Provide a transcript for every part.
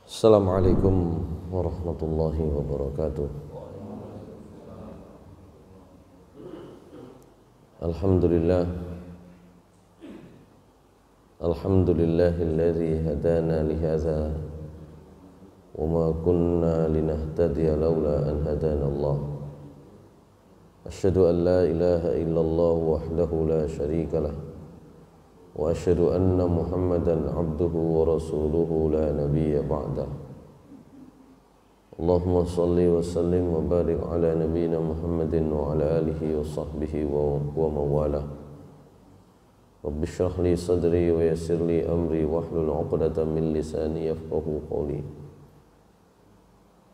Assalamualaikum warahmatullahi wabarakatuh. Alhamdulillah Alhamdulillahilladzi hadana lihadza wa ma kunna linahtadiya laula an hadana Allah. Asyhadu an la ilaha illallah wahdahu la syarika lah wa asyhadu anna Muhammadan abduhu wa rasuluhu la nabiyya ba'dah. Allahumma salli wa sallim wa barik ala nabiyyina Muhammadin wa ala alihi wa sahbihi wa mawalah. Rabbi shrah li sadri wa yassir li amri wahlul 'uqdatam min lisani yafqahu qawli.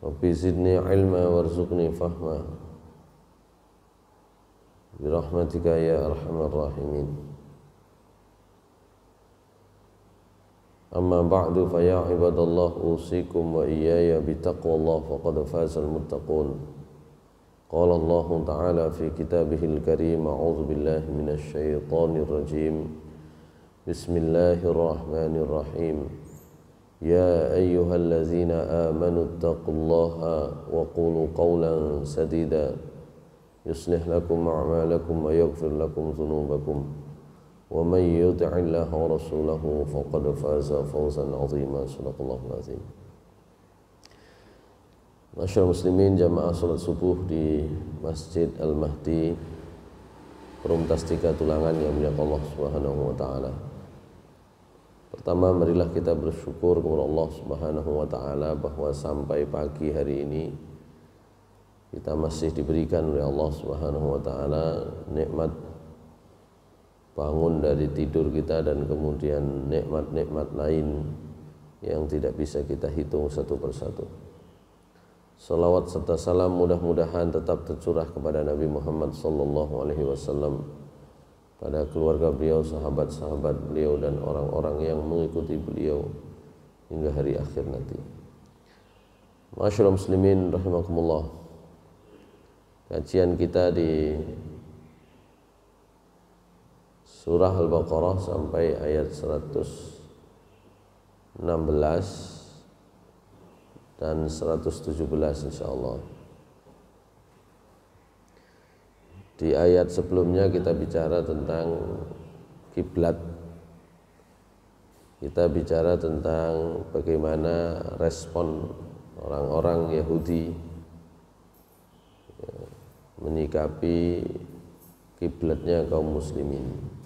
Rabbi zidni ilma warzuqni fahma. Bi rahmatika ya arhamar rahimin. Amma ba'du fa ya ibadallah usikum wa iyaya bitaqwallah faqad fazal muttaqun. Qala Allah ta'ala fi kitabihil karim a'udzu billahi minasy syaithanir rajim. Bismillahirrahmanirrahim. Ya ayyuhallazina amanu taqullaha wa qulu qawlan sadida yuslih lakum a'malakum wa yaghfir lakum dhunubakum. Wa man yuti'illaha wa rasulahu faqad faza fawzan 'azima. Shadaqallahul 'azim. Masyaallah muslimin, jamaah salat subuh di Masjid Al-Mahdi Perumtastika Tulangan yang mulia Allah Subhanahu wa taala. Pertama, marilah kita bersyukur kepada Allah Subhanahu wa taala bahwa sampai pagi hari ini kita masih diberikan oleh Allah Subhanahu wa taala nikmat bangun dari tidur kita dan kemudian nikmat-nikmat lain yang tidak bisa kita hitung satu persatu. Salawat serta salam mudah-mudahan tetap tercurah kepada Nabi Muhammad sallallahu alaihi wasallam, pada keluarga beliau, sahabat-sahabat beliau dan orang-orang yang mengikuti beliau hingga hari akhir nanti. Masyaallah muslimin rahimakumullah. Kajian kita di Surah Al-Baqarah sampai ayat 116 dan 117 insyaallah. Di ayat sebelumnya kita bicara tentang kiblat. Kita bicara tentang bagaimana respon orang-orang Yahudi menyikapi kiblatnya kaum muslimin.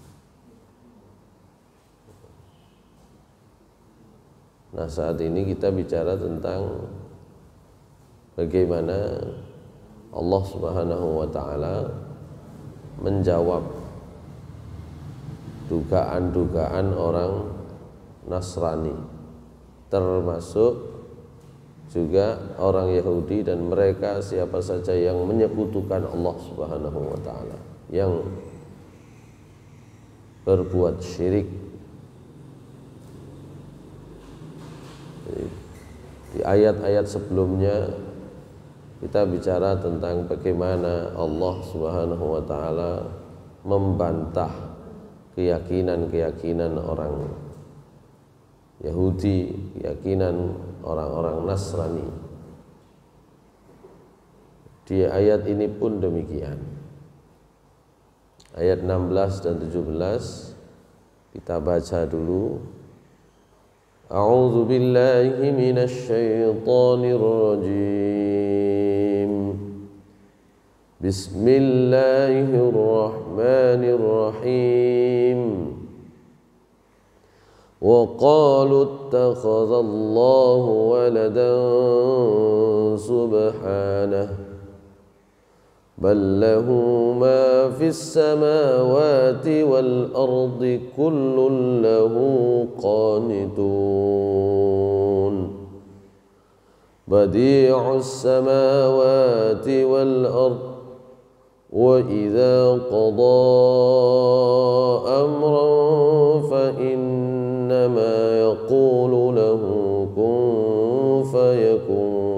Nah, saat ini kita bicara tentang bagaimana Allah Subhanahu wa taala menjawab dugaan-dugaan orang Nasrani, termasuk juga orang Yahudi dan mereka siapa saja yang menyekutukan Allah Subhanahu wa taala, yang berbuat syirik. Di ayat-ayat sebelumnya kita bicara tentang bagaimana Allah Subhanahu wa taala membantah keyakinan-keyakinan orang Yahudi, keyakinan orang-orang Nasrani. Di ayat ini pun demikian. Ayat 16 dan 17 kita baca dulu. A'udzu billahi minasy syaithanir rajim. Bismillahirrahmanirrahim. Wa qalu ittakhadhallahu waladan subhanahu bal lahu ma fis samawati wal ardi kullun lahu qanitun badi'us samawati wal ardi wa idza qada amran fa innama yaqulu lahu kun fayakun.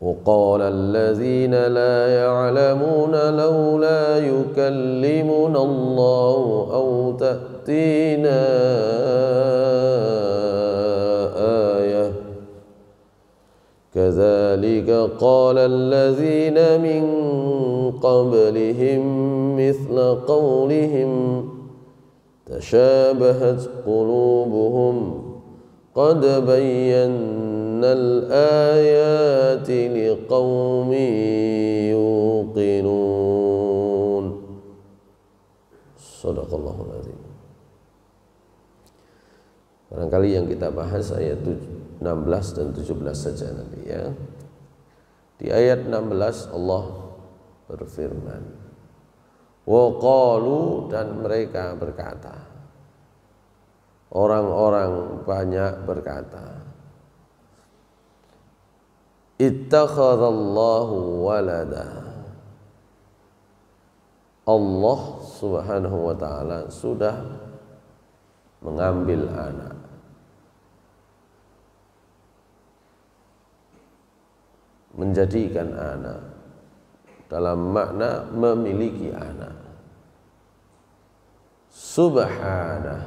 وقال الذين لا يعلمون لولا يكلمنا الله أو تأتينا تأتينا آية كذلك قال الذين من قبلهم مثل قولهم تشابهت قلوبهم قد بينا الآيات لقوم يوقنون. Shadaqallahul Azim. Barangkali yang kita bahas ayat 16 dan 17 saja nanti ya. Di ayat 16 Allah berfirman, wa qalu, dan mereka berkata, orang-orang banyak berkata, ittakhadallahu walada, Allah subhanahu wa ta'ala sudah mengambil anak. Menjadikan anak dalam makna memiliki anak. Subhanah,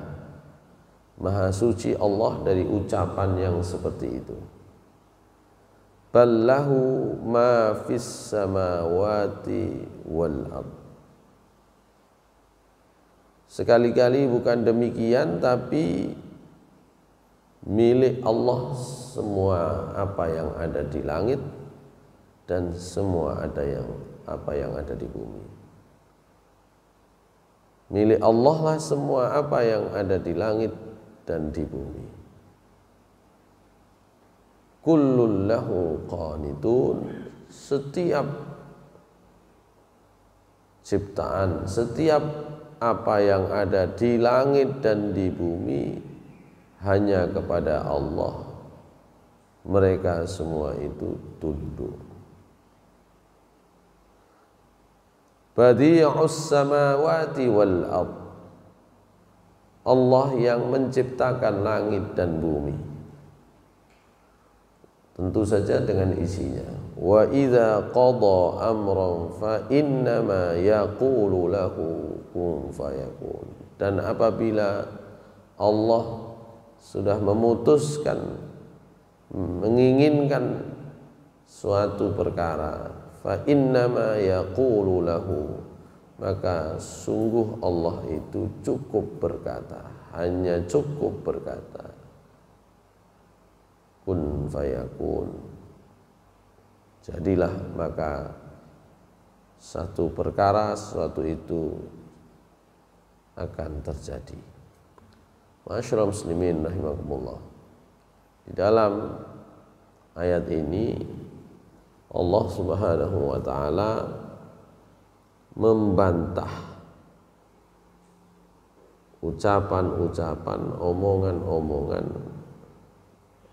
maha suci Allah dari ucapan yang seperti itu. Ballahu ma fis samawati wal ard. Sekali-kali bukan demikian, tapi milik Allah semua apa yang ada di langit dan semua apa yang ada di bumi. Milik Allah lah semua apa yang ada di langit dan di bumi. Kullun lahu qanitun, setiap ciptaan, setiap apa yang ada di langit dan di bumi hanya kepada Allah mereka semua itu tunduk. Badi'us samawati wal ard, Allah yang menciptakan langit dan bumi, tentu saja dengan isinya. Wa idza qada amran fa innama yaqulu lahu kun fayakun. Dan apabila Allah sudah memutuskan, menginginkan suatu perkara, fa innama yaqulu lahu, maka sungguh Allah itu cukup berkata, hanya cukup berkata, kun fayakun, jadilah, maka satu perkara, sesuatu itu akan terjadi. Ma'asyiral muslimin rahimakumullah. Di dalam ayat ini Allah Subhanahu wa taala membantah ucapan-ucapan, omongan-omongan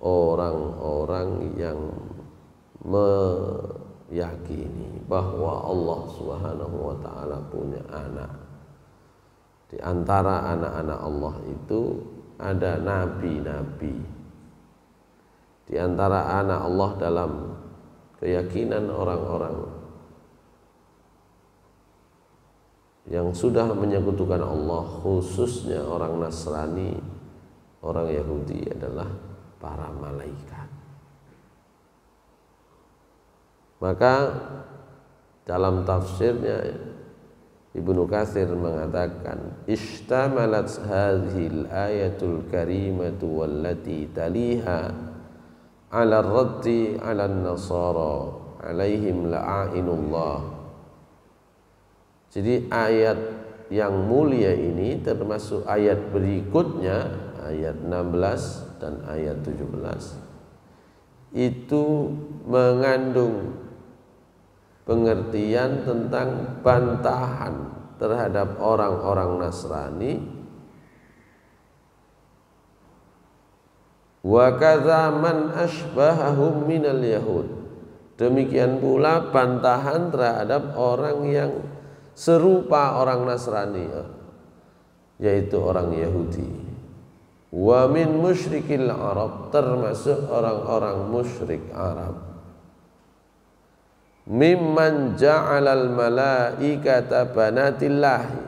orang-orang yang meyakini bahwa Allah Subhanahu wa taala punya anak. Di antara anak-anak Allah itu ada nabi-nabi. Di antara anak Allah dalam keyakinan orang-orang yang sudah menyekutukan Allah, khususnya orang Nasrani, orang Yahudi, adalah para malaikat. Maka dalam tafsirnya Ibnu Katsir mengatakan, ishtamalat hadhil ayatul karimatu wallati taliha ala raddi ala nasara alaihim la'inullah. Jadi ayat yang mulia ini termasuk ayat berikutnya, ayat 16 dan ayat 17, itu mengandung pengertian tentang bantahan terhadap orang-orang Nasrani. Wa kadza man asbahahum minal yahud, demikian pula bantahan terhadap orang yang serupa orang Nasrani, yaitu orang Yahudi. Wa min musyrikil Arab, termasuk orang-orang musyrik Arab. Mimman ja'alal malaikata banatillahi,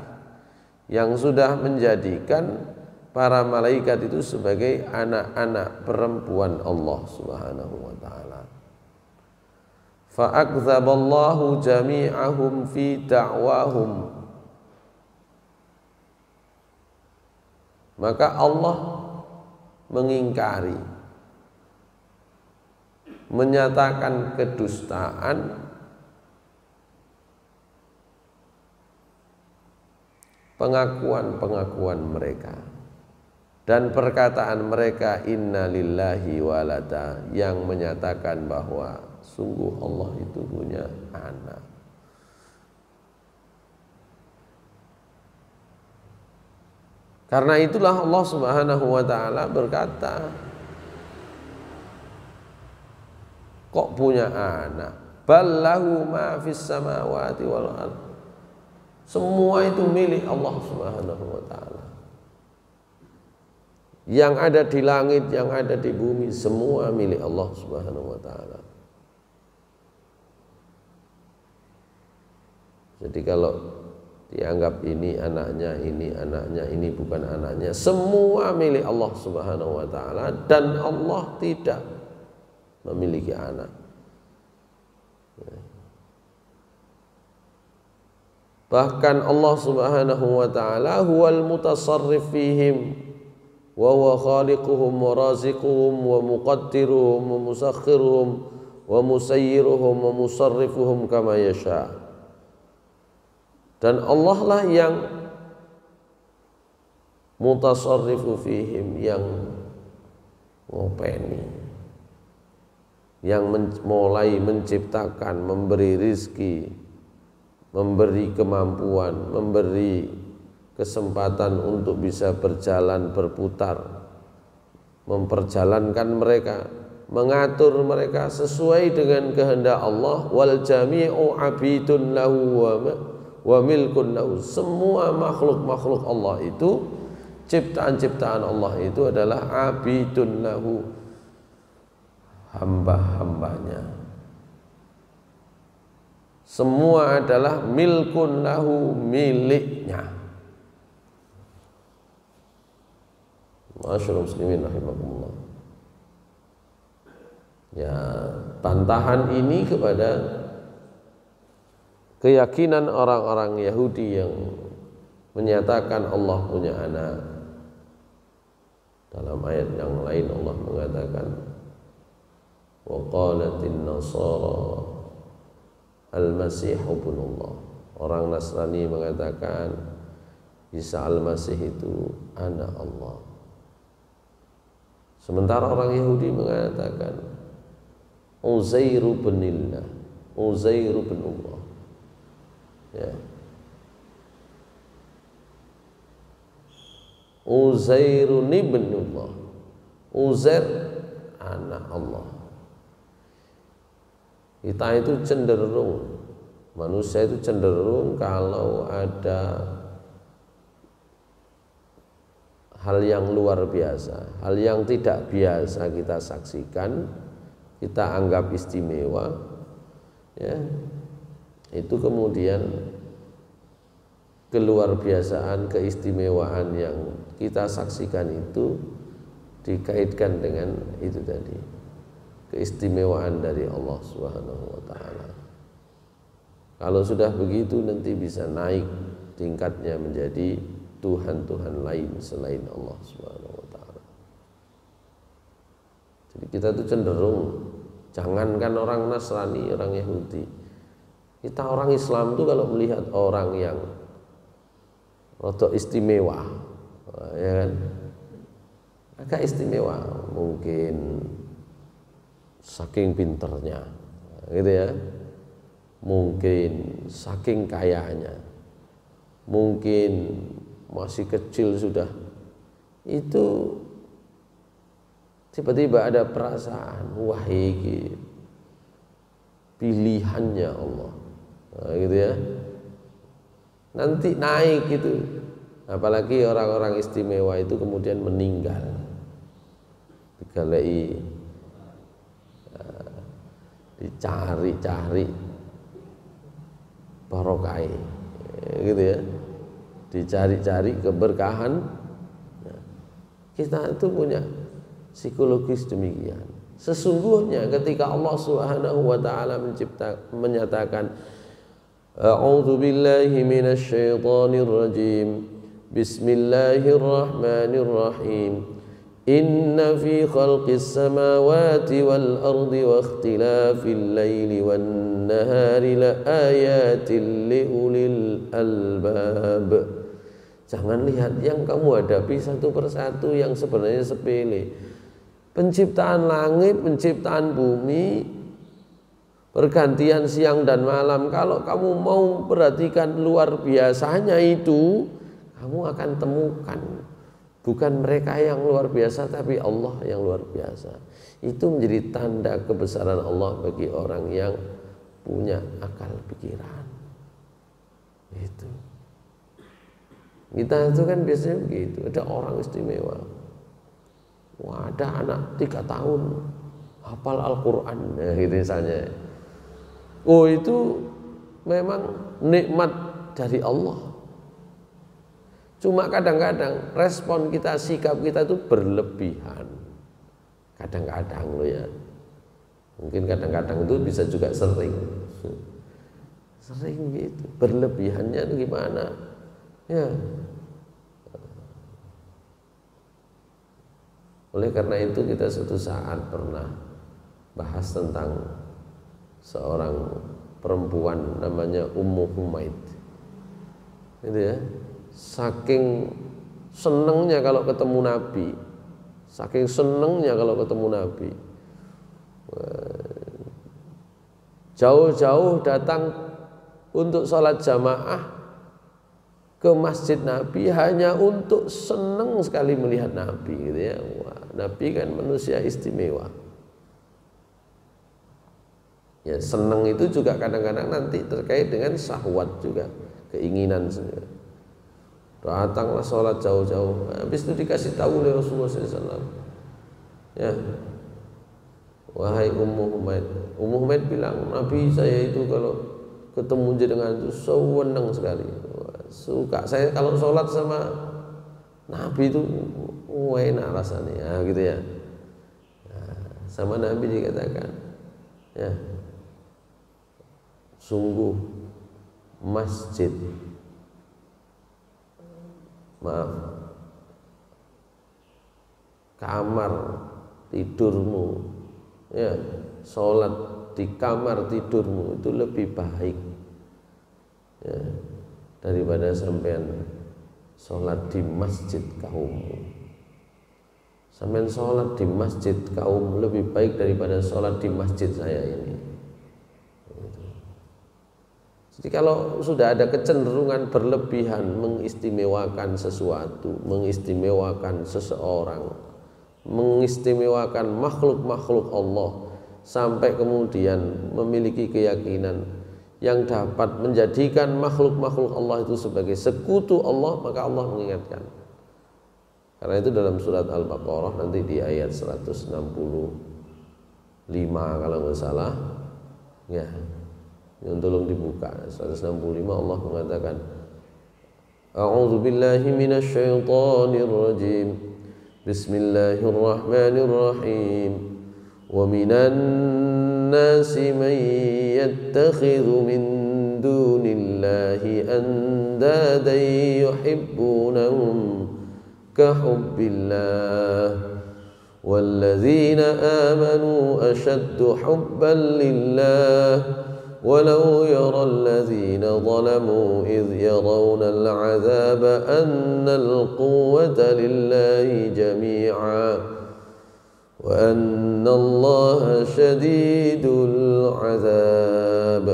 yang sudah menjadikan para malaikat itu sebagai anak-anak perempuan Allah Subhanahu wa taala. Fa akdzaballahu jami'ahum fi da'wahum. Maka Allah mengingkari, menyatakan kedustaan pengakuan-pengakuan mereka dan perkataan mereka inna lillahi walada, yang menyatakan bahwa sungguh Allah itu punya anak. Karena itulah Allah Subhanahu wa taala berkata, kok punya anak? Ballahu ma fis samawati wal ardh. Semua itu milik Allah Subhanahu wa taala. Yang ada di langit, yang ada di bumi, semua milik Allah Subhanahu wa taala. Jadi kalau dianggap ini anaknya, ini bukan anaknya, semua milik Allah Subhanahu wa taala, dan Allah tidak memiliki anak. Bahkan Allah Subhanahu wa taala huwal mutasarrif fihim wa huwa khaliquhum wa raziquhum wa muqaddiruhum wa musakhiruhum wa musayyiruhum wa musarrifuhum kama yasha. Dan Allah lah yang mutasarrifu fihim, yang ngopeni, yang mulai menciptakan, memberi rizki, memberi kemampuan, memberi kesempatan untuk bisa berjalan, berputar, memperjalankan mereka, mengatur mereka sesuai dengan kehendak Allah. Wal jami'u abidun lahu wa milkun lahu. Semua makhluk-makhluk Allah itu, ciptaan-ciptaan Allah itu adalah abidun lahu, hamba-hambanya. Semua adalah milkun lahu, miliknya. Masyaallah muslimin rahimakumullah. Ya, bantahan ini kepada keyakinan orang-orang Yahudi yang menyatakan Allah punya anak. Dalam ayat yang lain Allah mengatakan, wa qalatin nasara al-masih ibnullah. Orang Nasrani mengatakan Isa al-Masih itu anak Allah. Sementara orang Yahudi mengatakan Uzairu binillah, Uzairu bin Allah. Ya. Uzairu ibnullah, Uzair anak Allah. Kita itu cenderung, manusia itu cenderung kalau ada hal yang luar biasa, hal yang tidak biasa kita saksikan, kita anggap istimewa, ya, itu kemudian keluar biasaan, keistimewaan yang kita saksikan itu dikaitkan dengan itu tadi, keistimewaan dari Allah Subhanahu wa taala. Kalau sudah begitu nanti bisa naik tingkatnya menjadi Tuhan-Tuhan lain selain Allah Subhanahu wa taala. Jadi kita tuh cenderung, jangankan orang Nasrani, orang Yahudi, kita orang Islam tuh kalau melihat orang yang rodok istimewa, ya kan, agak istimewa, mungkin saking pinternya, gitu ya, mungkin saking kayanya, mungkin masih kecil sudah, itu tiba-tiba ada perasaan, wah ini pilihannya Allah, nah, gitu ya. Nanti naik itu, apalagi orang-orang istimewa itu kemudian meninggal, digalai, dicari-cari barokai, gitu ya. dicari-cari keberkahan. Nah, kita itu punya psikologis demikian. Sesungguhnya ketika Allah Subhanahu wa taala menyatakan a'udzu billahi minasy syaithanir rajim. Bismillahirrahmanirrahim. Inna fi khalqis samawati wal ardi wa ikhtilafil laili wan nahari la ayatin liulil albab. Jangan lihat yang kamu hadapi satu persatu yang sebenarnya sepele. Penciptaan langit, penciptaan bumi, pergantian siang dan malam. Kalau kamu mau perhatikan luar biasanya itu, kamu akan temukan bukan mereka yang luar biasa, tapi Allah yang luar biasa. Itu menjadi tanda kebesaran Allah bagi orang yang punya akal pikiran. Itu. Kita itu kan biasanya begitu. Ada orang istimewa. Wah, ada anak 3 tahun hafal Al-Quran, nah, gitu misalnya. Oh, itu memang nikmat dari Allah. Cuma kadang-kadang respon kita, sikap kita itu berlebihan. Kadang-kadang loh ya. Mungkin kadang-kadang itu bisa juga sering. Sering gitu. Berlebihannya itu gimana? Ya. Oleh karena itu kita suatu saat pernah bahas tentang seorang perempuan namanya Ummu Humaid. Itu ya. Saking senengnya kalau ketemu Nabi, saking senengnya kalau ketemu Nabi, jauh-jauh datang untuk sholat jamaah ke masjid Nabi hanya untuk seneng sekali melihat Nabi, gitu ya. Wah, Nabi kan manusia istimewa. Ya, seneng itu juga kadang-kadang nanti terkait dengan syahwat juga, keinginan juga. Datanglah sholat jauh-jauh. Habis itu dikasih tahu oleh Rasulullah SAW. Ya, wahai Ummu Humaid. Ummu Humaid bilang, Nabi saya itu kalau ketemu jenengan itu senang sekali. Suka saya kalau sholat sama Nabi itu enak rasanya, ya, gitu ya. Nah, sama Nabi dikatakan, ya, sungguh masjid, maaf, kamar tidurmu, ya, sholat di kamar tidurmu itu lebih baik, ya, daripada sampean sholat di masjid kaummu. Sampean sholat di masjid kaum lebih baik daripada sholat di masjid saya ini. Jadi kalau sudah ada kecenderungan berlebihan mengistimewakan sesuatu, mengistimewakan seseorang, mengistimewakan makhluk-makhluk Allah, sampai kemudian memiliki keyakinan yang dapat menjadikan makhluk-makhluk Allah itu sebagai sekutu Allah, maka Allah mengingatkan. Karena itu dalam surat Al-Baqarah nanti di ayat 165 kalau nggak salah, ya, yang tolong dibuka 165, Allah mengatakan, A'udzu billahi minasy syaithanir rajim. Bismillahirrahmanirrahim. Wa minan nasi man yattakhidhu min dunillahi andadan yuhibbunahum ka hubbillah walladzina amanu ashaddu hubban lillah. ولو يرى الذين ظلموا إذ يرون العذاب أن القوة لله جميعا وأن الله شديد العذاب.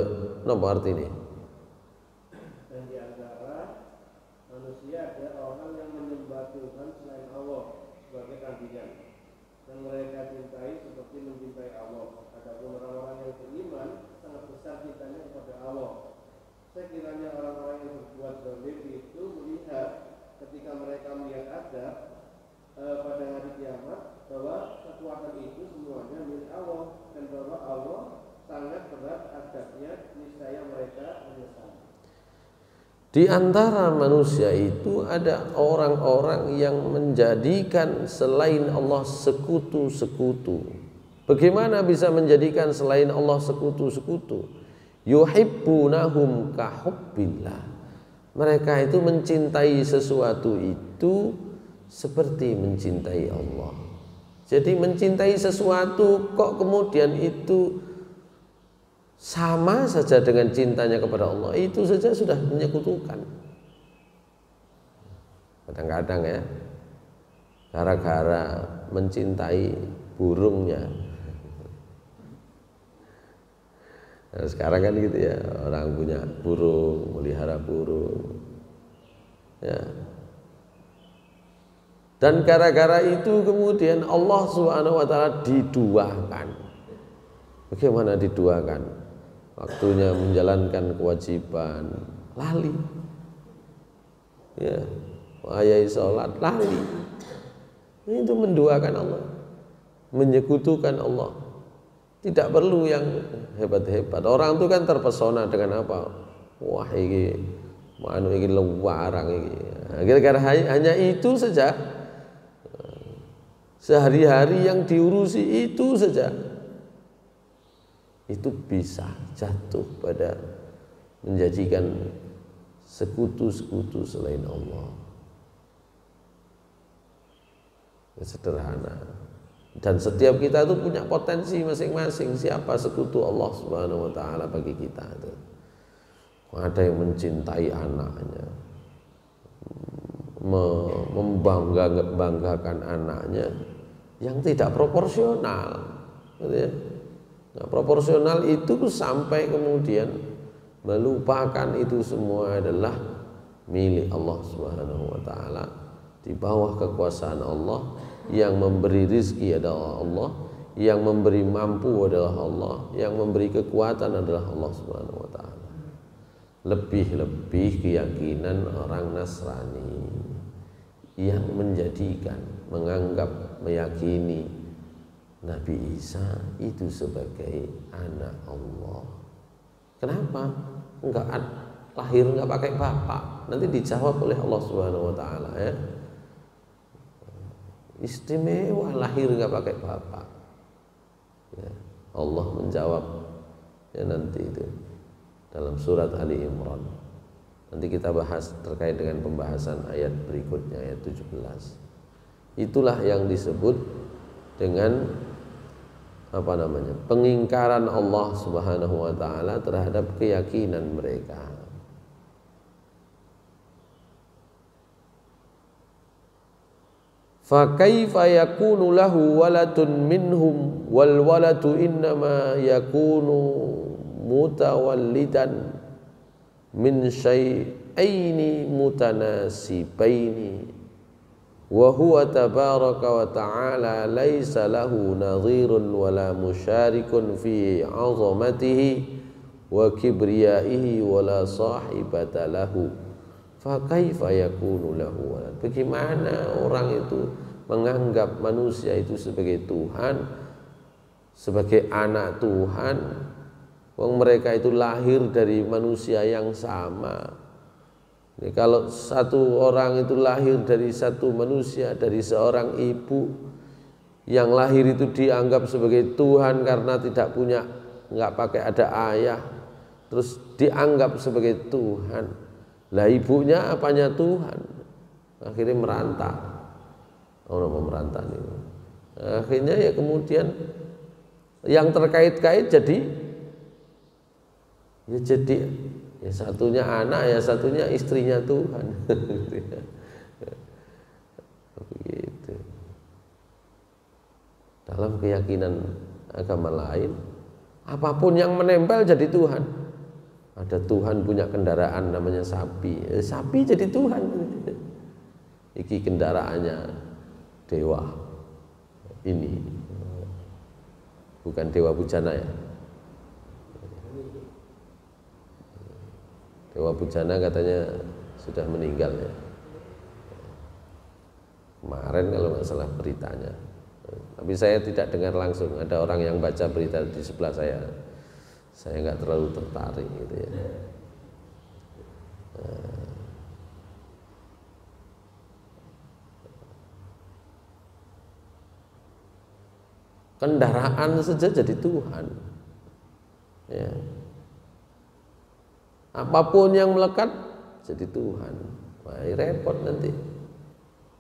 Apa artinya? Dan di antara manusia ada orang yang menyembah Tuhan selain Allah sebagai tandingan, dan mereka cintai seperti mencintai Allah. Adapun orang-orang yang beriman sangat besar cintanya kepada Allah. Sekiranya orang-orang yang berbuat zalim itu melihat ketika mereka melihat azab pada hari kiamat bahwa kekuatan itu semuanya milik Allah dan bahwa Allah sangat berat azabnya, niscaya mereka menyesal. Di antara manusia itu ada orang-orang yang menjadikan selain Allah sekutu-sekutu. Bagaimana bisa menjadikan selain Allah sekutu-sekutu? Yuhibbunahum kahubbillah. Mereka itu mencintai sesuatu itu seperti mencintai Allah. Jadi mencintai sesuatu kok kemudian itu sama saja dengan cintanya kepada Allah, itu saja sudah menyekutukan. Kadang-kadang ya, gara-gara mencintai burungnya. Nah, sekarang kan gitu ya, orang punya burung, melihara burung ya. Dan gara-gara itu kemudian Allah Subhanahu wa taala diduakan. Bagaimana diduakan? Waktunya menjalankan kewajiban lali, ya, wayai sholat lali. Itu menduakan Allah, menyekutukan Allah. Tidak perlu yang hebat-hebat. Orang itu kan terpesona dengan apa? Wah ini manu ini lewarang ini. Gara-gara hanya itu saja, sehari-hari yang diurusi itu saja, itu bisa jatuh pada menjadikan sekutu-sekutu selain Allah. Sederhana. Dan setiap kita itu punya potensi masing-masing siapa sekutu Allah Subhanahu wa taala bagi kita itu. Ada yang mencintai anaknya, membanggakan anaknya yang tidak proporsional, gitu ya. Nah, proporsional itu sampai kemudian melupakan itu semua adalah milik Allah Subhanahu wa taala, di bawah kekuasaan Allah. Yang memberi rizki adalah Allah, yang memberi mampu adalah Allah, yang memberi kekuatan adalah Allah Subhanahu wa taala. Lebih-lebih keyakinan orang Nasrani yang menganggap, meyakini Nabi Isa itu sebagai anak Allah. Kenapa? Lahir enggak pakai bapak. Nanti dijawab oleh Allah Subhanahu wa taala ya. Istimewa lahir enggak pakai bapak. Ya, Allah menjawab ya nanti itu dalam surat Ali Imran. Nanti kita bahas terkait dengan pembahasan ayat berikutnya, ayat 17. Itulah yang disebut dengan pengingkaran Allah Subhanahu wa taala terhadap keyakinan mereka. Fa kaifa yakunu lahu waladun minhum wal waladu innama yakunu mutawallidan min syai'aini mutanasibaini wa huwa tabaraka wa ta'ala laisa lahu nadhirun wala musyarikun fi 'azamatihi wa kibriyaihi wala sahibata lahu. Fa kaifa yakunu lahu walad? Bagaimana orang itu menganggap manusia itu sebagai Tuhan, sebagai anak Tuhan, wong mereka itu lahir dari manusia yang sama. Ini kalau satu orang itu lahir dari satu manusia, dari seorang ibu, yang lahir itu dianggap sebagai Tuhan karena nggak pakai ada ayah, terus dianggap sebagai Tuhan. Lah ibunya apanya Tuhan? Akhirnya merantau. Merantau ini. Akhirnya ya kemudian yang terkait-kait jadi ya satunya anak, ya satunya istrinya Tuhan. Begitu. Dalam keyakinan agama lain, apapun yang menempel jadi Tuhan. Ada Tuhan punya kendaraan namanya sapi, sapi jadi Tuhan. Iki kendaraannya dewa. Ini bukan dewa Bujana ya. Dewa Bujana katanya sudah meninggal ya. Kemarin kalau nggak salah beritanya. Tapi saya tidak dengar langsung. Ada orang yang baca berita di sebelah saya nggak terlalu tertarik gitu ya. Kendaraan saja jadi Tuhan. Ya. Apapun yang melekat jadi Tuhan. Wah, repot nanti.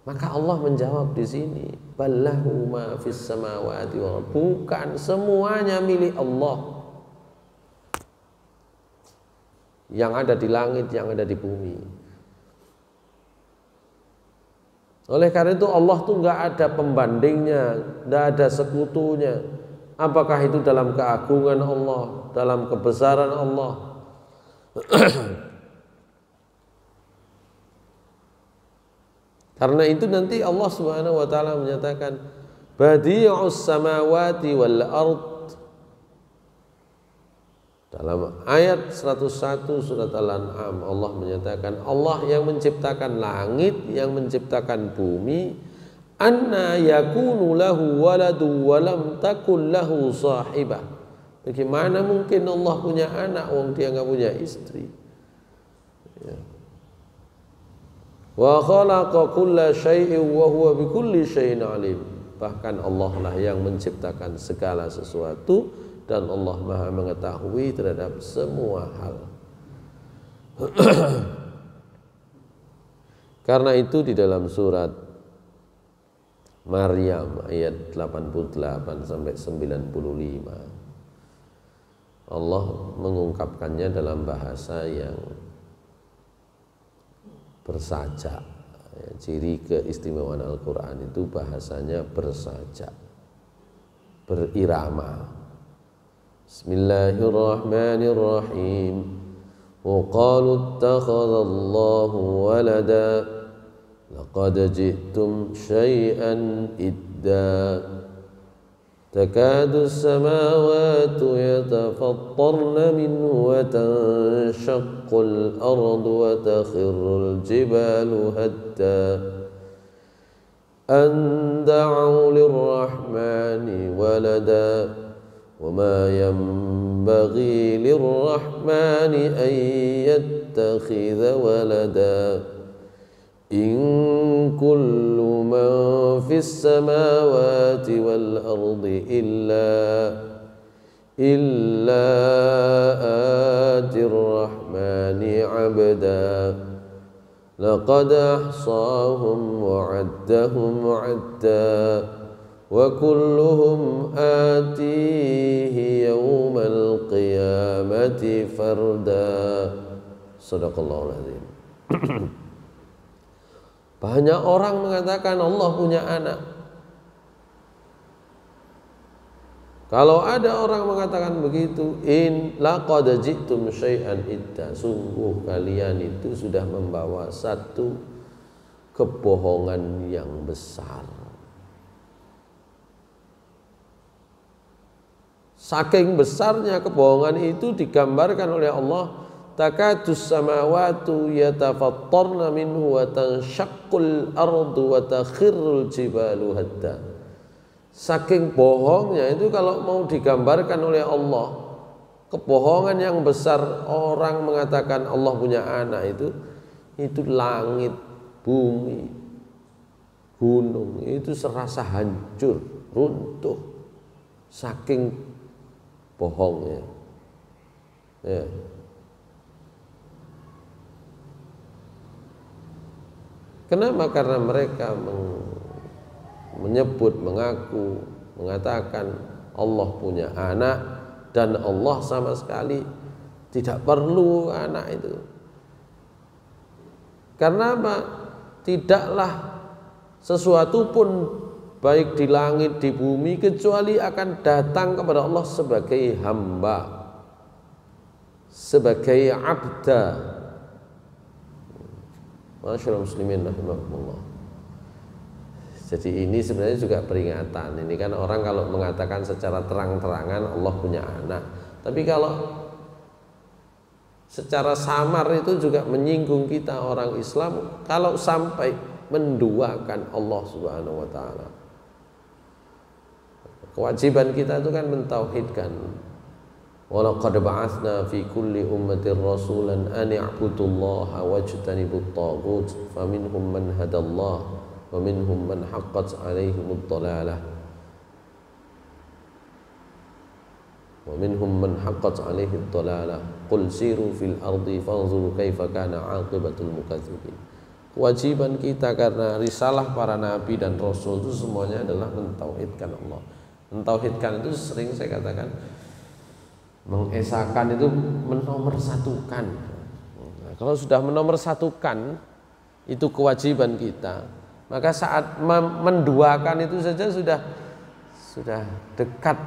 Maka Allah menjawab di sini, ballahu ma fis samawati wal ardh. Bukan semuanya milik Allah. Yang ada di langit, yang ada di bumi. Oleh karena itu Allah tuh nggak ada pembandingnya, nggak ada sekutunya. Apakah itu dalam keagungan Allah, dalam kebesaran Allah? Karena itu nanti Allah Subhanahu wa taala menyatakan badi'us samawati wal ard. Dalam ayat 101 surat Al-An'am Allah menyatakan Allah yang menciptakan langit, yang menciptakan bumi. Anna yakunu lahu waladu wa lam takul lahu sahibah. Bagaimana mungkin Allah punya anak wong dia enggak punya istri? Ya. Wa khalaqa kulla syai'in wa huwa bikulli syai'in alim. Bahkan Allah lah yang menciptakan segala sesuatu dan Allah Maha mengetahui terhadap semua hal. Karena itu di dalam surat Maryam ayat 88 sampai 95 Allah mengungkapkannya dalam bahasa yang bersajak. Ciri keistimewaan Al-Quran itu bahasanya bersajak, berirama. Bismillahirrahmanirrahim. Wa qalu ittakhadallahu walada laqad ji'tum syai'an idda. Takadu as-samawati yatafattarna minhu wa tanshaqqul ardu wa takhirrul jibalu hatta an da'u lirrahmani walada wa ma yanbaghi lirrahmani an yattakhidha walada. In kullu man fis samawati wal ardi illa atir rahmani abda. Laqad ahsahum wa addahum adda wa kulluhum atihi yawmal qiyamati farda. Shadaqallahul azim. Banyak orang mengatakan Allah punya anak. Kalau ada orang mengatakan begitu, in laqad ji'tum syai'an idda, sungguh kalian itu sudah membawa satu kebohongan yang besar. Saking besarnya kebohongan itu digambarkan oleh Allah, takadus samawatu yatafattarna minhu wa tanshaqqul ardu wa takhirrul jibalu hadda. Saking bohongnya itu kalau mau digambarkan oleh Allah, kebohongan yang besar orang mengatakan Allah punya anak itu langit, bumi, gunung itu serasa hancur, runtuh saking bohongnya. Ya. Kenapa? Karena mereka menyebut, mengaku, mengatakan Allah punya anak dan Allah sama sekali tidak perlu anak itu. Karena apa? Tidaklah sesuatu pun baik di langit, di bumi kecuali akan datang kepada Allah sebagai hamba, sebagai abda. Masyaallah muslimin rahimakumullah. Jadi ini sebenarnya juga peringatan. Ini kan orang kalau mengatakan secara terang-terangan Allah punya anak, tapi kalau secara samar itu juga menyinggung kita orang Islam kalau sampai menduakan Allah Subhanahu wa taala. Kewajiban kita itu kan mentauhidkan. Walaqad ba'atsna fi kulli ummatin rasulan an i'budullaha wajtanibut taghut faminhum man hadallah wa minhum man haqqat 'alaihimud dhalalah. wa minhum man haqqat 'alaihi ad-dhalalah qul siru fil ardi fanzuru kaifa kana 'aqibatul mukadzibin. Kewajiban kita karena risalah para nabi dan rasul itu semuanya adalah mentauhidkan Allah. Mentauhidkan itu sering saya katakan mengesahkan itu menomorsatukan. Nah, kalau sudah menomorsatukan itu kewajiban kita, maka saat menduakan itu saja sudah dekat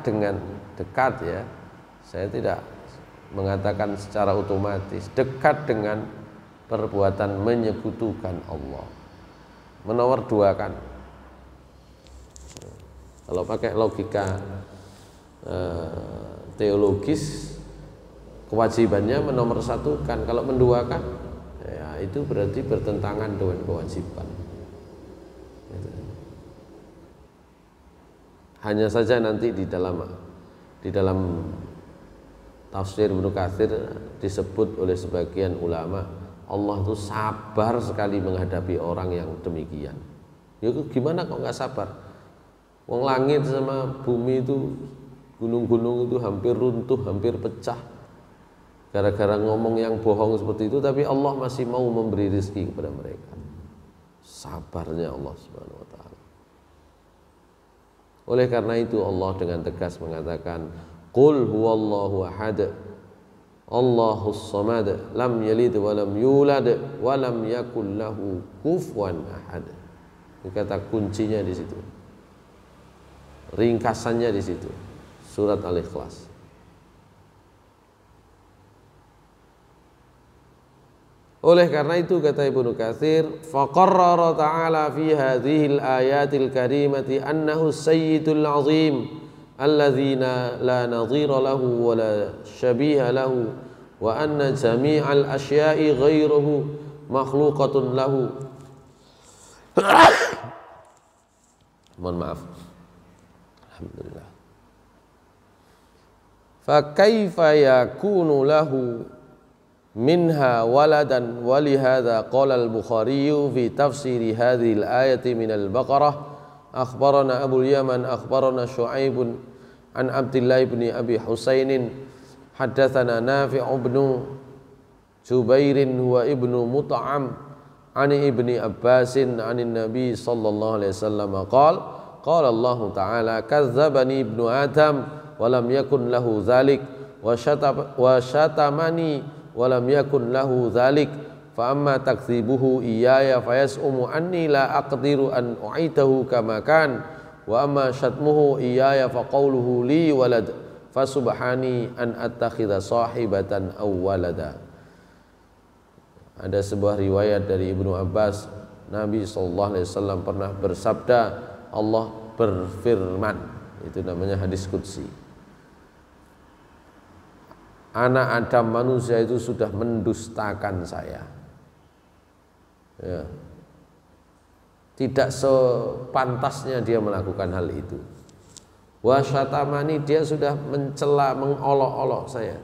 ya. Saya tidak mengatakan secara otomatis, dekat dengan perbuatan menyekutukan Allah, menomorduakan. Kalau pakai logika teologis, kewajibannya menomorsatukan. Kalau menduakan, ya itu berarti bertentangan dengan kewajiban. Hanya saja nanti di dalam tafsir Ibnu Katsir disebut oleh sebagian ulama, Allah itu sabar sekali menghadapi orang yang demikian. Ya gimana kok nggak sabar? Wong langit sama bumi itu, gunung-gunung itu hampir runtuh, hampir pecah gara-gara ngomong yang bohong seperti itu, tapi Allah masih mau memberi rezeki kepada mereka. Sabarnya Allah Subhanahu wa taala. Oleh karena itu Allah dengan tegas mengatakan, qul huwallahu ahad, Allahus samad, lam yalid wa lam yulad wa lam yakul lahu kufuwan ahad. Kata kuncinya di situ. Ringkasannya di situ. Surat Al-Ikhlas. Oleh karena itu kata Ibnu Katsir, faqarrara ta'ala fi hadhil ayatil karimati annahu sayyidul azim alladzina la nadhira lahu wa la syabiha lahu wa anna jami'al asya'i ghairuhu makhluqatun lahu. Mohon maaf. Alhamdulillah. Fa kaifa yakunu lahu minha waladan wa li hadza qala al-Bukhari fi tafsir hadhihi al-ayati min al-Baqarah akhbarana Abu al-Yaman akhbarana Shu'aib an Abdullah ibn Abi Husain haddatsana Nafi' ibn Jubair huwa ibnu Mut'am an ibni Abbas an Nabi sallallahu alaihi wasallam qala Allah ta'ala kazzabani ibnu Adam wa lam yakun lahu dzalik wa syatamani wa lam yakun lahu dzalik fa amma takdzibuhu iyaya fayas'umu anni la aqdiru an u'itahu kama kan wa amma syatmuhu iyaya fa qawluhu li walad fa subhani an attakhidha sahibatan aw walada. Ada sebuah riwayat dari Ibnu Abbas, Nabi SAW pernah bersabda, Allah berfirman, itu namanya hadis qudsi, anak Adam manusia itu sudah mendustakan saya ya. Tidak sepantasnya dia melakukan hal itu. Wa syatamani, dia sudah mencela, mengolok-olok saya.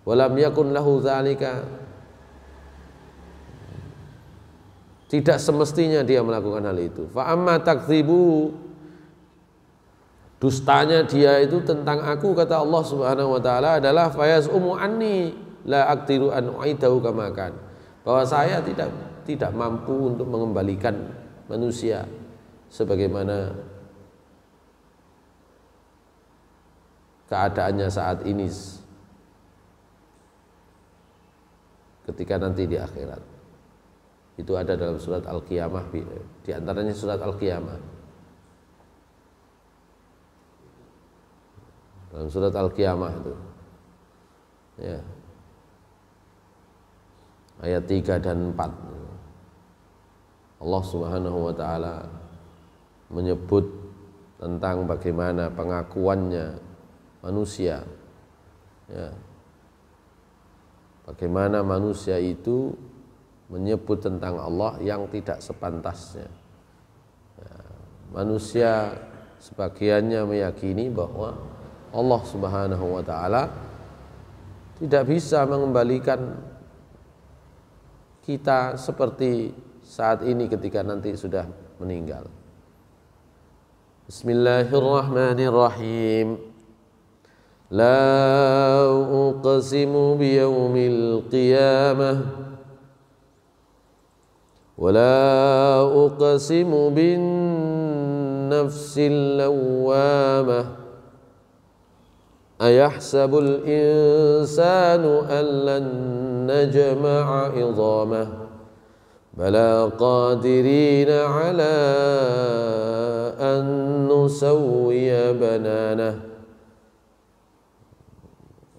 Walam yakun lahu dzalika, tidak semestinya dia melakukan hal itu. Fa amma takdzibu, dustanya dia itu tentang aku, kata Allah Subhanahu wa taala, adalah fayas'umu anni la aqdiru an u'idahu kama kan, bahwa saya tidak mampu untuk mengembalikan manusia sebagaimana keadaannya saat ini ketika nanti di akhirat. Itu ada dalam surat Al-Qiyamah, di antaranya surat Al-Qiyamah. Dalam surat Al-Qiyamah itu ya, ayat 3 dan 4 Allah Subhanahu wa taala menyebut tentang bagaimana pengakuannya manusia ya. Bagaimana manusia itu menyebut tentang Allah yang tidak sepantasnya ya. Manusia sebagiannya meyakini bahwa Allah Subhanahu wa taala tidak bisa mengembalikan kita seperti saat ini ketika nanti sudah meninggal. Bismillahirrahmanirrahim. La uqsimu biyaumil qiyamah wa la uqsimu bin nafsil lawwamah ayahsabul insanu an lan najma'a idhamah bala qadirina ala an nusawwiya bananah.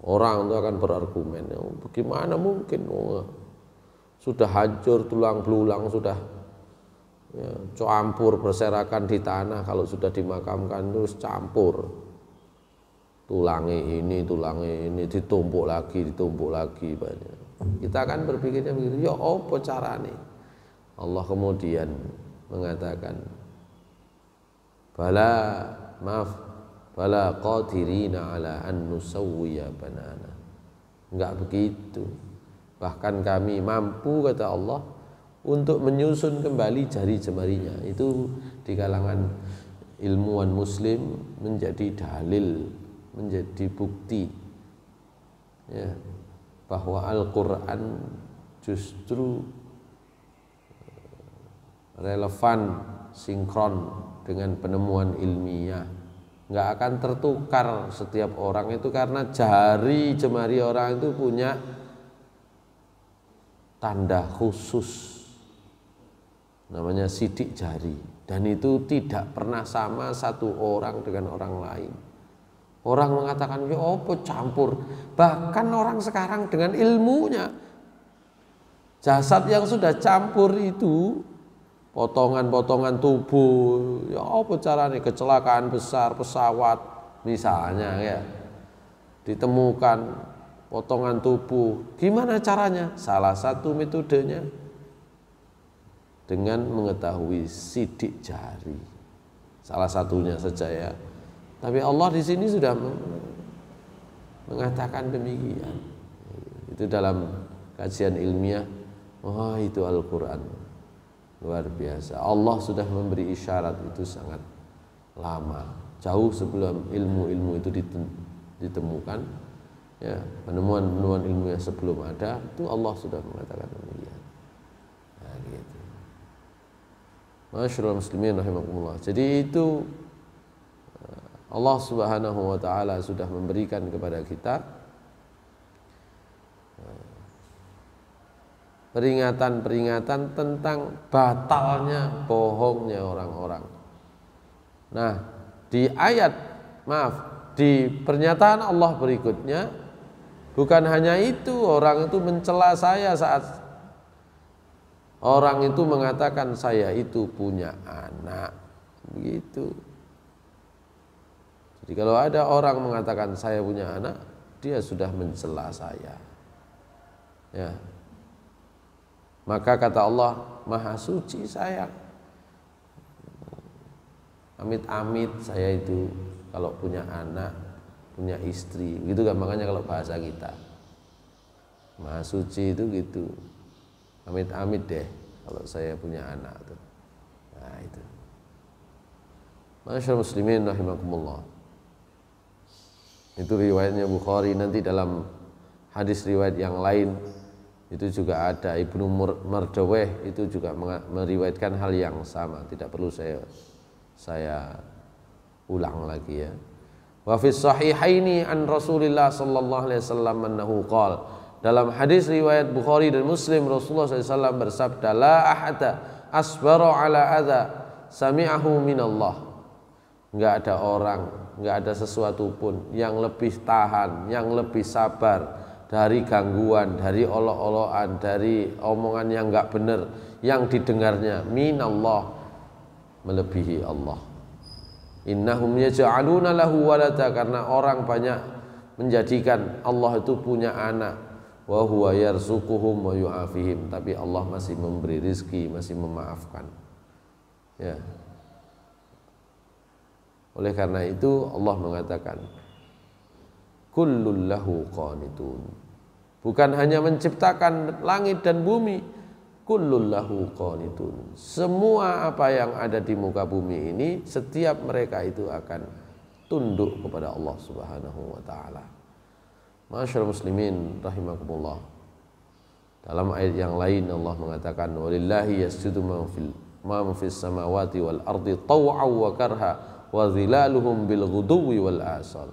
Orang itu akan berargumen, bagaimana mungkin, sudah hancur tulang belulang, sudah ya, campur berserakan di tanah, kalau sudah dimakamkan terus campur, tulangnya ini ditumpuk lagi banyak. Kita akan berpikirnya begitu, ya apa caranya? Allah kemudian mengatakan, bala qadirina ala an nusawwiya banana. Enggak begitu. Bahkan kami mampu, kata Allah, untuk menyusun kembali jari jemarinya. Itu di kalangan ilmuwan muslim menjadi dalil, menjadi bukti ya, bahwa Al-Quran justru relevan, sinkron dengan penemuan ilmiah. Nggak akan tertukar setiap orang itu, karena jari jemari orang itu punya tanda khusus namanya sidik jari, dan itu tidak pernah sama satu orang dengan orang lain. Orang mengatakan, ya apa campur, bahkan orang sekarang dengan ilmunya, jasad yang sudah campur itu, potongan-potongan tubuh, ya apa caranya, kecelakaan besar pesawat misalnya ya, ditemukan potongan tubuh, gimana caranya? Salah satu metodenya dengan mengetahui sidik jari, salah satunya saja ya. Tapi Allah di sini sudah mengatakan demikian. Itu dalam kajian ilmiah, wah itu Al-Quran. Luar biasa. Allah sudah memberi isyarat itu sangat lama, jauh sebelum ilmu-ilmu itu ditemukan. Ya, penemuan-penemuan ilmiah sebelum ada itu Allah sudah mengatakan demikian. Nah, gitu. Masyaallah muslimin rahimakumullah. Jadi itu Allah Subhanahu wa taala sudah memberikan kepada kita peringatan-peringatan tentang batalnya, bohongnya orang-orang. Nah, di pernyataan Allah berikutnya, bukan hanya itu, orang itu mencela saya saat orang itu mengatakan saya itu punya anak, begitu. Jadi kalau ada orang mengatakan saya punya anak, dia sudah mencela saya. Ya. Maka kata Allah, Maha Suci saya. Amit-amit saya itu kalau punya anak, punya istri, gitu kan, makanya kalau bahasa kita Maha Suci itu gitu. Amit-amit deh kalau saya punya anak tuh. Nah itu. Masyaallah muslimin rahimakumullah. Itu riwayatnya Bukhari. Nanti dalam hadis riwayat yang lain itu juga ada, Ibnu Mardaweh itu juga meriwayatkan hal yang sama. Tidak perlu saya ulang lagi ya. Wa fis sahihaini an Rasulillah sallallahu alaihi wasallam annahu qala. Dalam hadis riwayat Bukhari dan Muslim, Rasulullah SAW bersabda, la ahada asbara ala adza sami'ahu minallah. Enggak ada orang, enggak ada sesuatu pun yang lebih tahan, yang lebih sabar dari gangguan, dari olok-olokan, dari omongan yang enggak benar yang didengarnya, minallah, melebihi Allah. Innahum yaj'aluna lahu walada, karena orang banyak menjadikan Allah itu punya anak, wa huwa yarzuquhum wa yu'afihim, tapi Allah masih memberi rizki, masih memaafkan. Ya. Oleh karena itu Allah mengatakan kullul lahu qanitun. Bukan hanya menciptakan langit dan bumi, kullul lahu qanitun. Semua apa yang ada di muka bumi ini, setiap mereka itu akan tunduk kepada Allah Subhanahu wa taala. Masyaallah muslimin rahimakumullah. Dalam ayat yang lain Allah mengatakan walillahi yasjudu ma fis samawati wal ardi taw'an wa karha wa zilaluhum bil ghuduwi wal asal.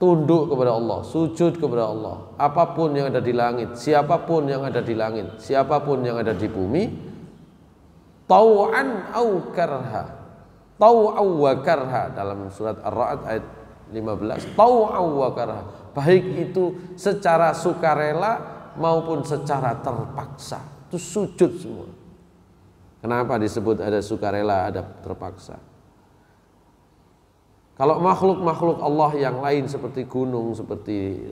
Tunduk kepada Allah, sujud kepada Allah. Apapun yang ada di langit, siapapun yang ada di langit, siapapun yang ada di bumi, taw'an au karha. Taw'an wa karha dalam surat Ar-Ra'd ayat 15. Taw'an wa karha. Baik itu secara sukarela maupun secara terpaksa. Itu sujud semua. Kenapa disebut ada sukarela, ada terpaksa? Kalau makhluk-makhluk Allah yang lain seperti gunung, seperti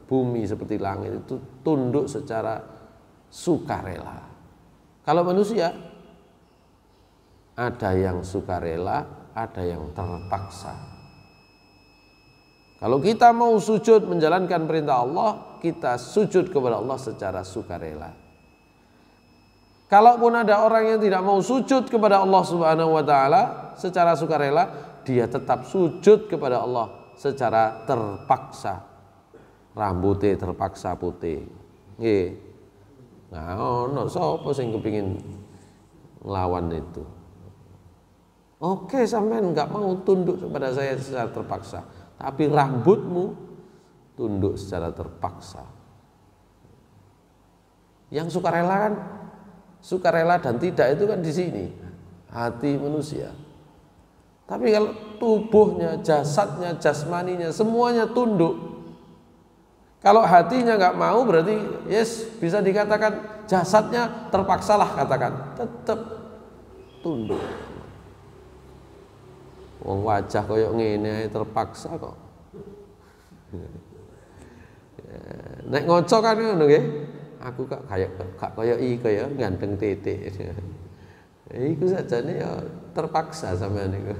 bumi, seperti langit itu tunduk secara sukarela. Kalau manusia ada yang sukarela, ada yang terpaksa. Kalau kita mau sujud menjalankan perintah Allah, kita sujud kepada Allah secara sukarela. Kalaupun ada orang yang tidak mau sujud kepada Allah Subhanahu wa taala secara sukarela, dia tetap sujud kepada Allah secara terpaksa. Rambutnya terpaksa putih. Nggih. Nah, ono sapa sing kepengin nglawan itu? Oke, sampean enggak mau tunduk kepada saya secara terpaksa, tapi rambutmu tunduk secara terpaksa. Yang sukarela kan, sukarela dan tidak itu kan di sini, hati manusia. Tapi kalau tubuhnya, jasadnya, jasmaninya semuanya tunduk. Kalau hatinya nggak mau berarti yes bisa dikatakan jasadnya terpaksalah katakan, tetap tunduk. Wong wajah koyok ngene terpaksa kok. Nek ngoco kan ngono nggih. Aku kok gak koyok iki ya ganteng titik. Iku sajane ya terpaksa sampean niku.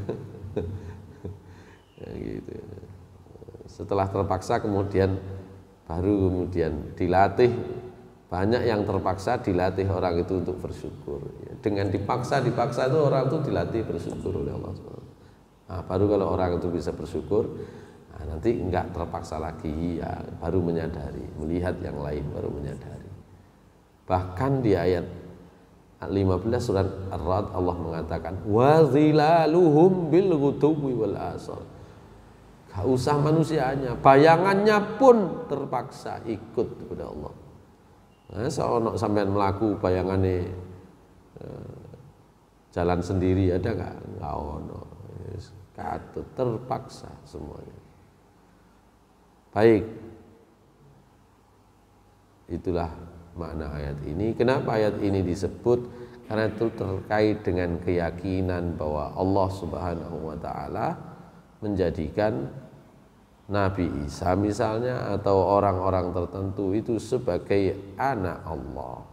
Ya gitu. Setelah terpaksa kemudian dilatih. Banyak yang terpaksa dilatih orang itu untuk bersyukur. Dengan dipaksa itu orang itu dilatih bersyukur oleh Allah SWT. Nah, baru kalau orang itu bisa bersyukur, nah, nanti enggak terpaksa lagi, ya, baru menyadari, melihat yang lain baru menyadari. Bahkan di ayat 15 surat Ar-Ra'd Allah mengatakan wa zilaluhum bil ghuduwi wal asal. Gak usah manusianya, bayangannya pun terpaksa ikut kepada Allah. Nah, seono sampean melaku bayangane jalan sendiri ada enggak ono. Katut terpaksa semuanya. Baik. Itulah makna ayat ini. Kenapa ayat ini disebut? Karena itu terkait dengan keyakinan bahwa Allah Subhanahu wa taala menjadikan Nabi Isa misalnya atau orang-orang tertentu itu sebagai anak Allah.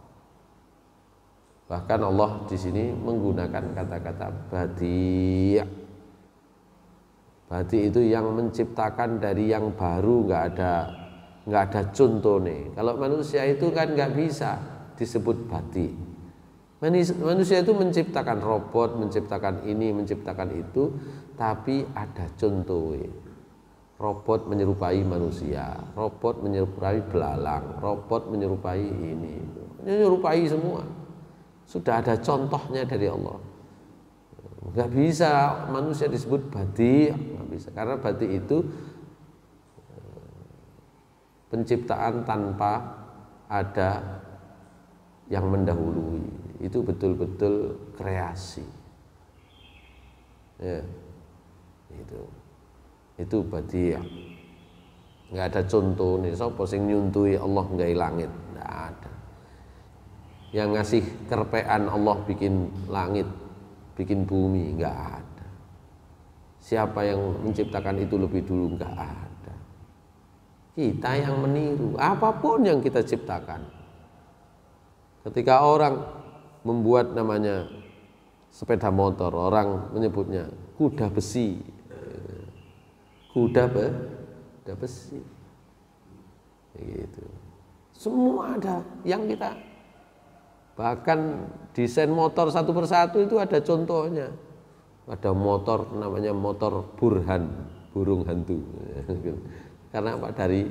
Bahkan Allah di sini menggunakan kata-kata badi'. Badi itu yang menciptakan dari yang baru, nggak ada contohnya. Kalau manusia itu kan nggak bisa disebut badi. Manusia itu menciptakan robot, menciptakan ini, menciptakan itu, tapi ada contohnya. Robot menyerupai manusia, robot menyerupai belalang, robot menyerupai ini, menyerupai semua. Sudah ada contohnya dari Allah. Nggak bisa manusia disebut badi, nggak bisa, karena badi itu penciptaan tanpa ada yang mendahului, itu betul-betul kreasi. Ya, itu badi, nggak ada contoh nih. Sopo sing nyuntui Allah nggak langit, nggak ada. Yang ngasih kerpean Allah bikin langit, bikin bumi, nggak ada. Siapa yang menciptakan itu lebih dulu? Nggak ada. Kita yang meniru apapun yang kita ciptakan. Ketika orang membuat namanya sepeda motor, orang menyebutnya kuda besi, kuda besi, gitu. Semua ada yang kita. Bahkan desain motor satu persatu itu ada contohnya. ada motor namanya motor burhan, burung hantu. Karena apa? Dari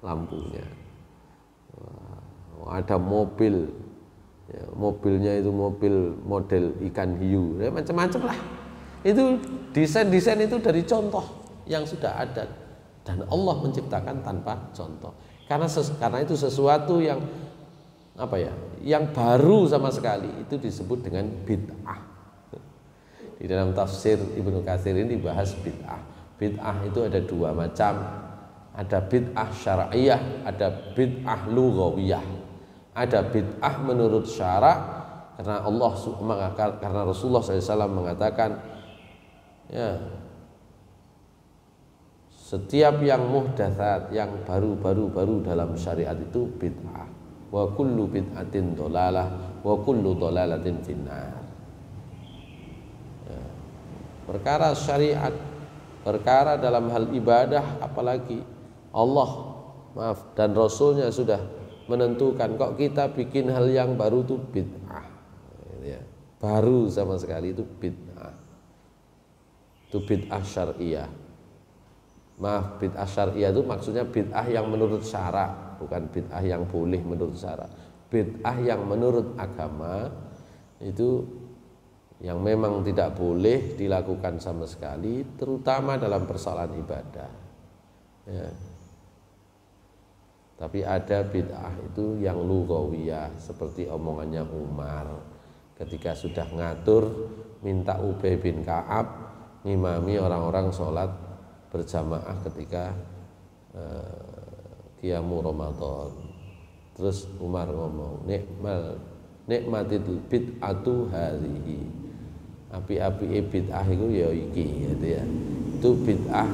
lampunya. Ada mobil, ya, mobilnya itu mobil model ikan hiu, ya, macam-macam lah. Itu desain-desain itu dari contoh yang sudah ada, dan Allah menciptakan tanpa contoh. Karena itu sesuatu yang apa ya, yang baru sama sekali, itu disebut dengan bid'ah. Di dalam tafsir Ibnu Katsir ini dibahas bid'ah. Bid'ah itu ada dua macam, ada bid'ah syar'iyah, ada bid'ah lughawiyah. Ada bid'ah menurut syarak, karena karena Rasulullah SAW mengatakan, ya, setiap yang muhdatsat, yang baru dalam syariat itu bid'ah. Wa kullu bid'atin dhalalah wa kullu dhalalatin finnar. Ya. Perkara syariat, perkara dalam hal ibadah, apalagi Allah dan Rasulnya sudah menentukan, kok kita bikin hal yang baru itu bid'ah, ya. Baru sama sekali itu bid'ah. Itu bid'ah syar'iyah. Maaf, bid'ah syar'iyah itu maksudnya bid'ah yang menurut syarak, bukan bid'ah yang boleh menurut syarak. Bid'ah yang menurut agama itu yang memang tidak boleh dilakukan sama sekali, terutama dalam persoalan ibadah, ya. Tapi ada bid'ah itu yang lughawiyah, seperti omongannya Umar ketika sudah ngatur minta Ubay bin Ka'ab ngimami orang-orang sholat berjamaah ketika qiyamu Ramadan. Terus Umar ngomong, nikmatil bid'atu hadhihi, api-api bid'ah itu ya iki, gitu ya. Itu bid'ah,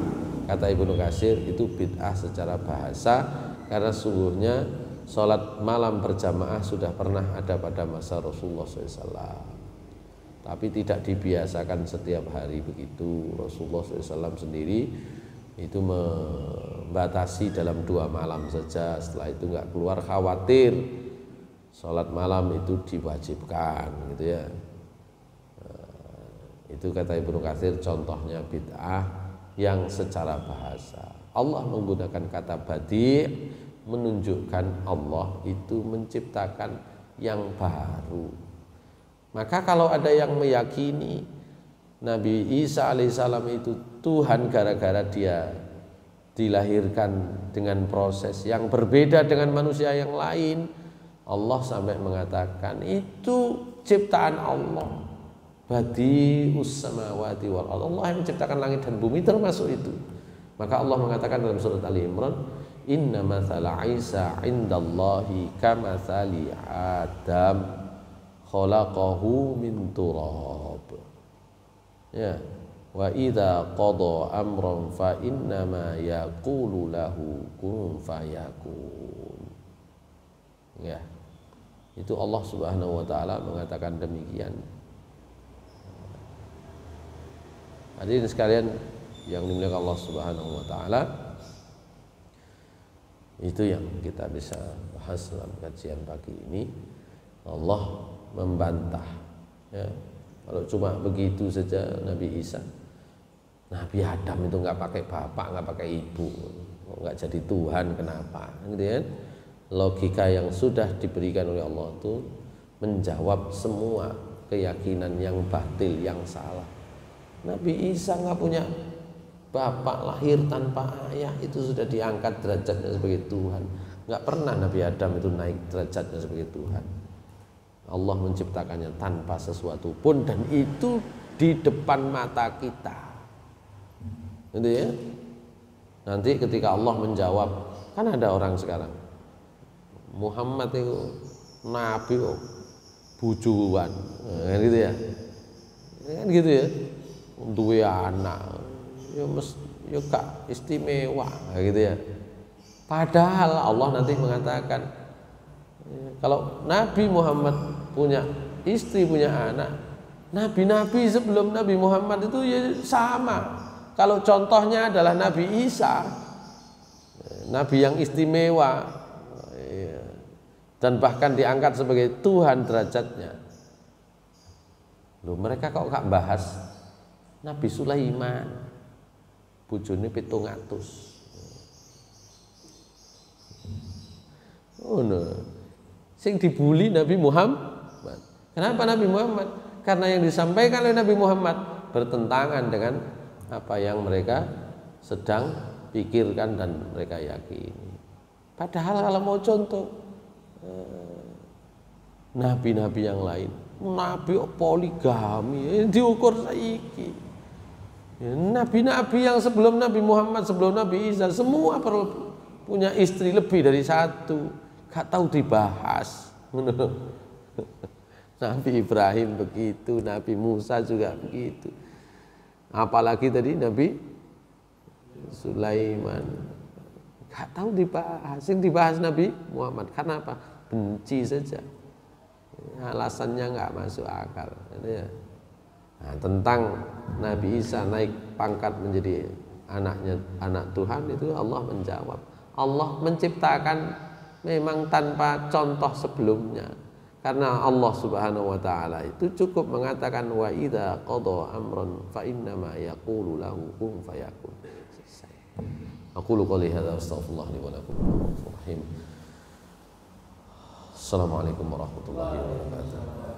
kata Ibnu Katsir, itu bid'ah secara bahasa. Karena sungguhnya sholat malam berjamaah sudah pernah ada pada masa Rasulullah SAW, tapi tidak dibiasakan setiap hari begitu. Rasulullah SAW sendiri itu membatasi dalam 2 malam saja. Setelah itu nggak keluar, khawatir sholat malam itu diwajibkan, gitu ya. Itu kata Ibnu Katsir contohnya bid'ah yang secara bahasa. Allah menggunakan kata badi' menunjukkan Allah itu menciptakan yang baru. Maka kalau ada yang meyakini Nabi Isa alaihissalam itu Tuhan gara-gara dia dilahirkan dengan proses yang berbeda dengan manusia yang lain, Allah sampai mengatakan itu ciptaan Allah. Badi'us samawati wal ardh. Allah yang menciptakan langit dan bumi, termasuk itu. Maka Allah mengatakan dalam surat Ali Imran, inna mathala Isa indallahi kamathali Adam khalaqahu min turab. Ya, wa idza qada amran fa innama yaqulu lahu kun fayakun. Ya. Itu Allah Subhanahu wa taala mengatakan demikian. Hadirin sekalian yang dimuliakan Allah Subhanahu wa taala, itu yang kita bisa bahas dalam kajian pagi ini. Allah membantah, ya, kalau cuma begitu saja Nabi Isa, Nabi Adam itu nggak pakai bapak, nggak pakai ibu, nggak jadi Tuhan, kenapa? Gitu kan? Logika yang sudah diberikan oleh Allah itu menjawab semua keyakinan yang batil, yang salah. Nabi Isa nggak punya bapak, lahir tanpa ayah, itu sudah diangkat derajatnya sebagai Tuhan. Nggak pernah Nabi Adam itu naik derajatnya sebagai Tuhan. Allah menciptakannya tanpa sesuatu pun, dan itu di depan mata kita. Gitu ya. Nanti ketika Allah menjawab, kan ada orang sekarang, Muhammad itu Nabi bujuan, kan gitu ya. Kan gitu ya. Duwe anak, ya gak istimewa, gitu ya. Padahal Allah nanti mengatakan, kalau Nabi Muhammad punya istri, punya anak, nabi-nabi sebelum Nabi Muhammad itu ya sama. Kalau contohnya adalah Nabi Isa, nabi yang istimewa, dan bahkan diangkat sebagai Tuhan derajatnya. Loh, mereka kok gak bahas Nabi Sulaiman bojone 700. No. Sing dibuli Nabi Muhammad. Kenapa Nabi Muhammad? Karena yang disampaikan oleh Nabi Muhammad bertentangan dengan apa yang mereka sedang pikirkan dan mereka yakini. Padahal kalau mau contoh nabi-nabi yang lain, nabi poligami diukur saiki. Nabi-nabi yang sebelum Nabi Muhammad, sebelum Nabi Isa, semua perlu punya istri lebih dari satu. Gak tahu dibahas. Nabi Ibrahim begitu, Nabi Musa juga begitu. Apalagi tadi Nabi Sulaiman. Gak tahu dibahas. Yang dibahas Nabi Muhammad. Karena apa? Benci saja. Alasannya gak masuk akal. Nah, tentang Nabi Isa naik pangkat menjadi anak Tuhan, itu Allah menjawab. Allah menciptakan memang tanpa contoh sebelumnya. Karena Allah Subhanahu wa taala itu cukup mengatakan wa idza qada amran fa inna ma yaqulu lahu kun fayakun. Aqulu qouli hadza astaghfirullah li wa lakum. Assalamualaikum warahmatullahi wabarakatuh.